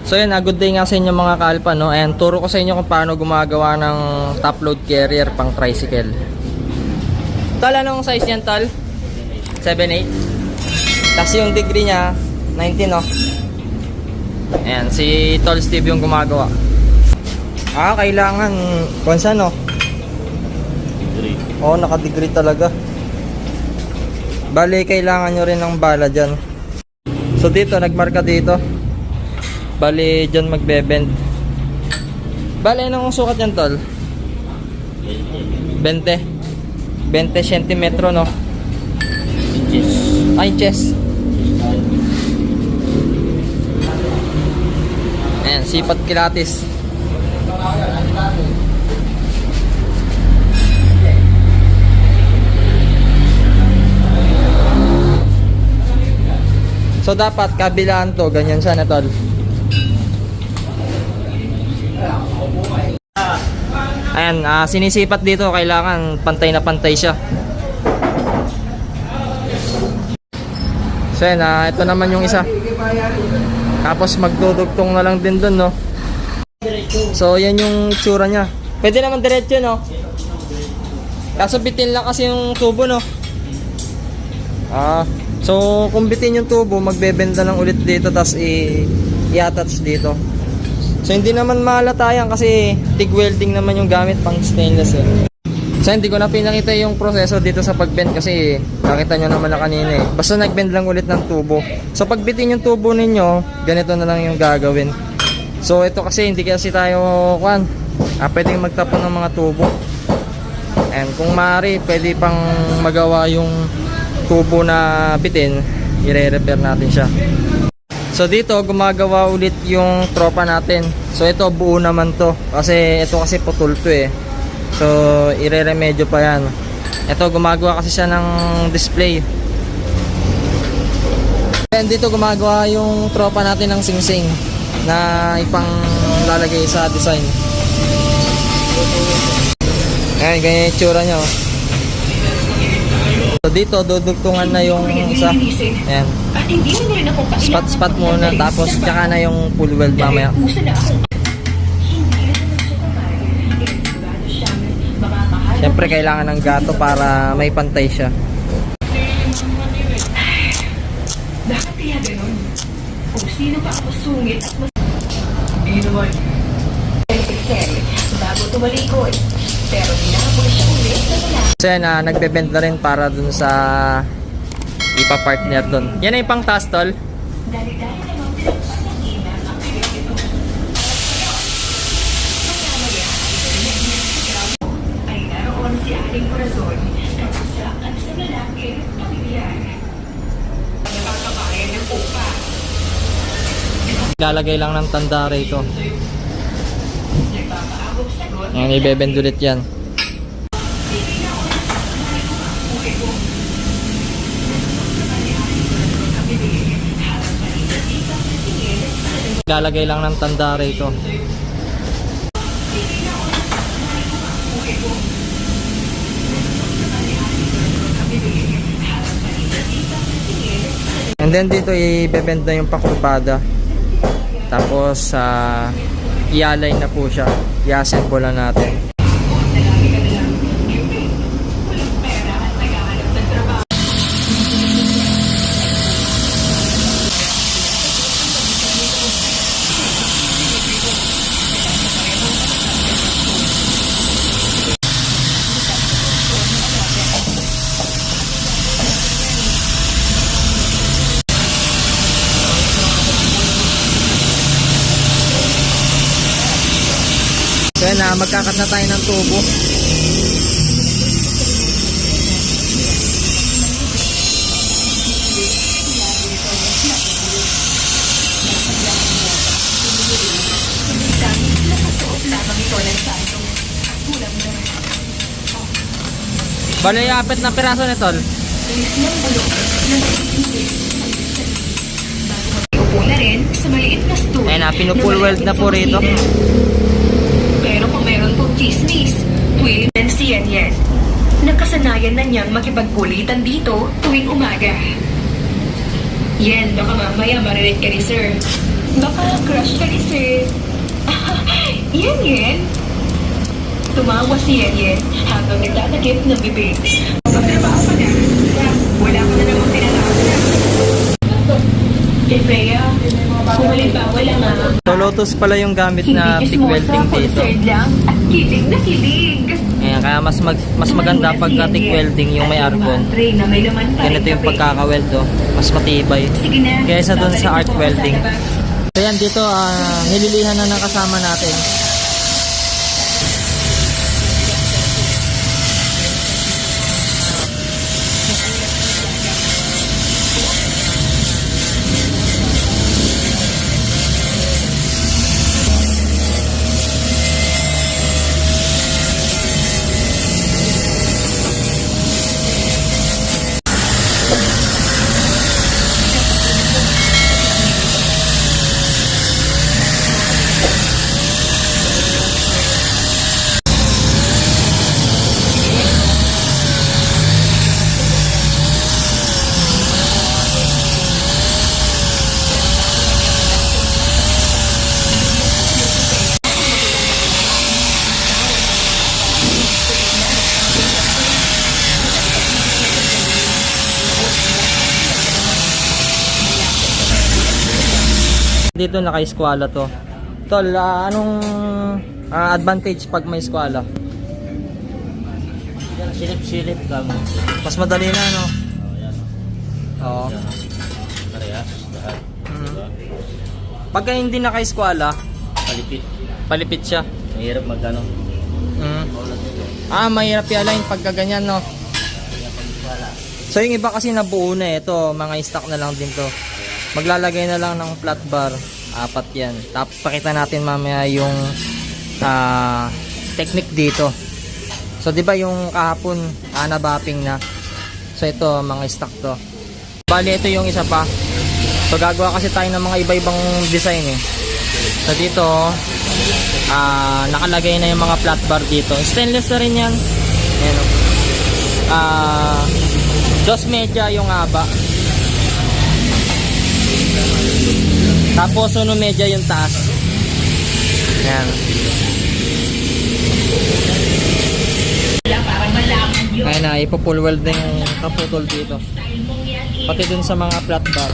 So yun, good day nga sa inyo mga kalpa, no? And turo ko sa inyo kung paano gumagawa ng top load carrier pang tricycle. Tol, anong size yan, Tol? 7/8. Tapos yung degree niya 19, no? Ayan, si Tol Steve yung gumagawa. Kailangan konsa, no? Oo, naka-degree talaga. Bali, kailangan nyo rin ng bala dyan. So dito, nagmarka dito. Bali, dyan magbe-bend. Bali, anong sukat yan, Tol? 20 cm, no? Inches. Ayan, sipat kilatis. So dapat kabilaan to, ganyan siya na, Tol. Ayan, sinisipat dito, kailangan pantay na pantay siya. So yan, ito naman yung isa. Tapos magdudugtong na lang din dun, no? So yan yung itsura niya. Pwede naman diretso, no? Kaso bitin lang kasi yung tubo, no? So kung bitin yung tubo, magbebenda lang ulit dito, tapos i-attach dito. So hindi naman mahalata yan kasi TIG welding naman yung gamit, pang stainless, eh. So hindi ko na pinakita yung proseso dito sa pagbend kasi nakita nyo naman na kanina, eh. Basta nagbend lang ulit ng tubo. So pag bitin yung tubo ninyo, ganito na lang yung gagawin. So ito kasi hindi kasi tayo pwedeng magtapon ng mga tubo. And kung maaari, pwede pang magawa yung tubo na bitin, i-repair natin siya. So dito gumagawa ulit yung tropa natin. So ito buo naman to kasi ito kasi putol to, eh. So ire-remedyo pa yan. Ito gumagawa kasi siya ng display. And dito gumagawa yung tropa natin ng singsing na ipang lalagay sa design. Ayan, ganyan yung tsura nya, oh. So dito dudugtungan na yung isa. Ayan. Spot muna, tapos tsaka na yung full weld mamaya. Siyempre kailangan ng gato para may pantay siya. Bakit kaya ganun? Kung sino pa ako sungit at mas... naman. Bago tumalikod. Pero dinabol siya ulit na wala. So yan, nagbe-bend na rin para dun sa ipa-partner dun. Yan na yung pang taas, Tol. Dali-dali namang pinagpapangina ang pinagpito. Ay naroon si Aling Corazon kapusakan sa lalaki pamilyan. Nakakabayan ng upa. Lalagay lang ng tanda rito. Nagpapaabog sagot. Yan, i-bend ulit yan. Lalagay lang ng tanda rito. And then dito i-bend na yung pakurpada. Tapos i-align na po siya. I-assemble na natin. So yan, magkakat na tayo ng tubo. Bali, apit na piraso na, Tol. Upo na rin sa maliit na stool. Ayan na, pinupull weld na po rito. Pero kung meron pong chismis, Will and si Yan. Nakasanayan na niyang makipagkulitan dito tuwing umaga. Yan, baka mamaya marinig ka ni Sir. Baka crush ka ni Sir. Yan yan. Tumawa si Yan Yan habang nagtatakip ng bibig. Pagtrabaho ka na. Wala ka na namang tinatawag. Freya, kung halimbawa lang So, Lotus pala yung gamit na TIG welding dito. lang at kilig na kilig. Ayan, kaya mas maganda pagka TIG welding yung may argon. Tray na may laman pa rin Ganito yung kape. pagkakaweld, oh. Mas matibay. Sige na. Kaysa dun sa arc Babalik ako welding. sa labas. So yan, dito nililihan na ng kasama natin. Dito naka-eskwala to. Tol, anong advantage pag may eskwala? Silip-silip ka mo. Mas madali na, no? Oo. Parehas, lahat. Pagka hindi naka-eskwala, Palipit. palipit siya. Mahirap magano. Mahirap i-align pagka ganyan, no? So yung iba kasi nabuo na ito, mga stock na lang din to. Maglalagay na lang ng flat bar, 4 yan. Tapos pakita natin mamaya yung technique dito. So 'di ba yung kahapon nabapping na. So ito mga stock to. Bali ito yung isa pa. So gagawa kasi tayo ng mga iba-ibang design eh. So dito nakalagay na yung mga flat bar dito. Stainless na rin yan. Ayan, dos media yung haba. Tapos uno media yung taas. Ayan. Para malaman yun. Kaya na, ipo-full weld na yung kaputol dito. Pati dun sa mga flat bar.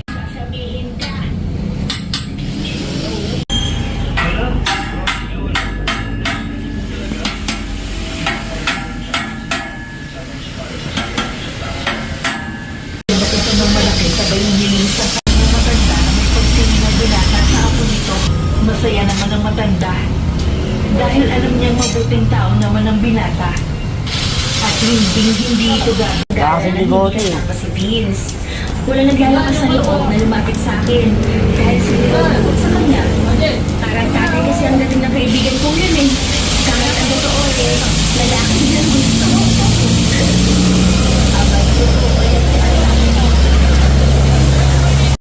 Sasabihin ka. Ito ng malaki, sabay yung nilisan sa matanda na may pagtingin na binata sa ako nito. Masaya naman ang matanda. Dahil alam niyang mabuting tao naman ang binata. At hindi ito gagawin. Kasi bigote. Kasama si Vince. Wala naglalakas sa loob na lumapit sa akin. Kahit sinilabot sa kanya. Parang tatay kasi ang dating ng kaibigan ko yun eh. Kahit ang totoo eh, lalaki niya ang gusto. Abay, totoo eh.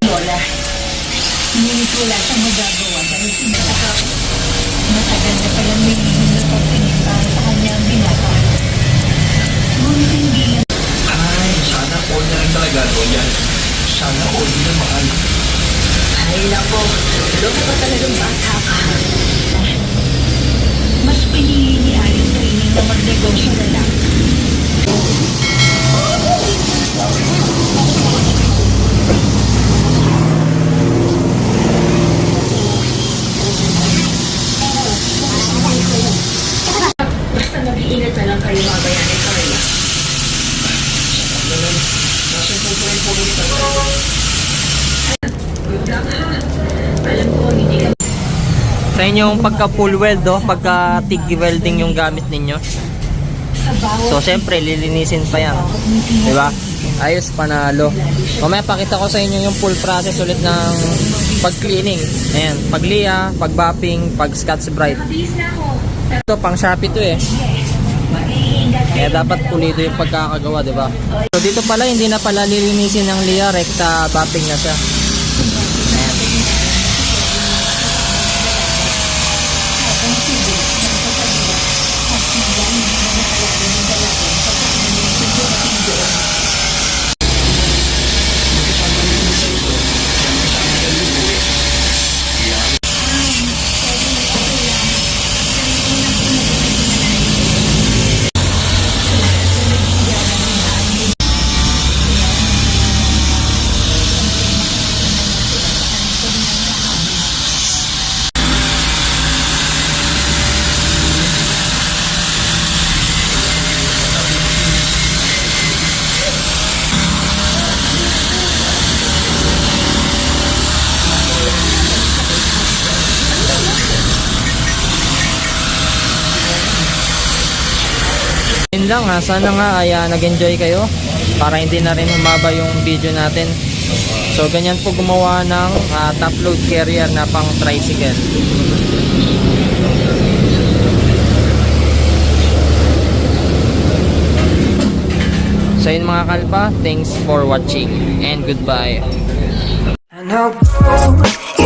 Lola, ngunit wala siyang magagawa dahil sinasakap. Matagal na palang may lihim na pagtingin para sa kanya ang binata. Ngunit hindi niya. Ay, sana all na lang talaga doon yan. Sana all din na mahal. Ay, lako. Loko ka talagang bata ka. Mas pinili ni Aling Training na magnegosyo na lang. Basta mag-iingat na lang kayo mga bayanin sa kanya. Good luck ha. Alam ko, hindi ka Sa inyong pagka full weld, pagka TIG welding yung gamit ninyo. sa bawat So syempre lilinisin pa yan. 'Di ba? Ayos, panalo. Mamaya pakita ko sa inyo yung full process ulit ng pag-cleaning. Ayan, pag-lia, pag-bapping, pag-scotch bright. Mabilis na ako. Ito pang Shopee to eh. Mag-iingat Kaya dapat pulido yung pagkakagawa, 'di ba? So dito pala hindi na pala lilinisin ng lia, rekta bapping na siya. Ayan. Yun lang ha, sana nga ay nag-enjoy kayo para hindi na rin humaba yung video natin. So ganyan po gumawa ng top load carrier na pang tricycle. So yun mga kalpa, thanks for watching and goodbye. And I'll go